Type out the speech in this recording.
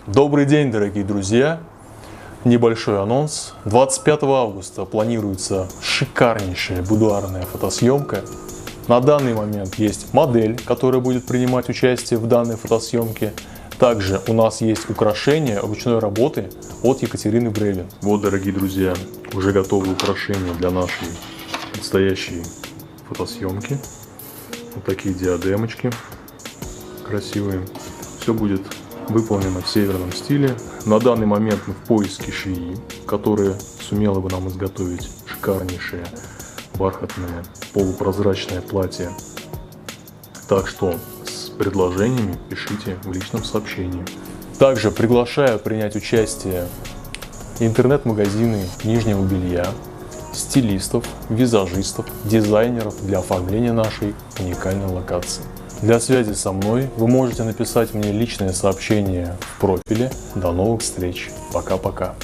Добрый день, дорогие друзья! Небольшой анонс. 25 августа планируется шикарнейшая будуарная фотосъемка. На данный момент есть модель, которая будет принимать участие в данной фотосъемке. Также у нас есть украшения ручной работы от Екатерины Бревин. Вот, дорогие друзья, уже готовы украшения для нашей предстоящей фотосъемки. Вот такие диадемочки красивые. Все будет выполнено в северном стиле. На данный момент мы в поиске швеи, которая сумела бы нам изготовить шикарнейшее бархатное полупрозрачное платье. Так что с предложениями пишите в личном сообщении. Также приглашаю принять участие интернет-магазины нижнего белья, стилистов, визажистов, дизайнеров для оформления нашей уникальной локации. Для связи со мной вы можете написать мне личное сообщение в профиле. До новых встреч. Пока-пока.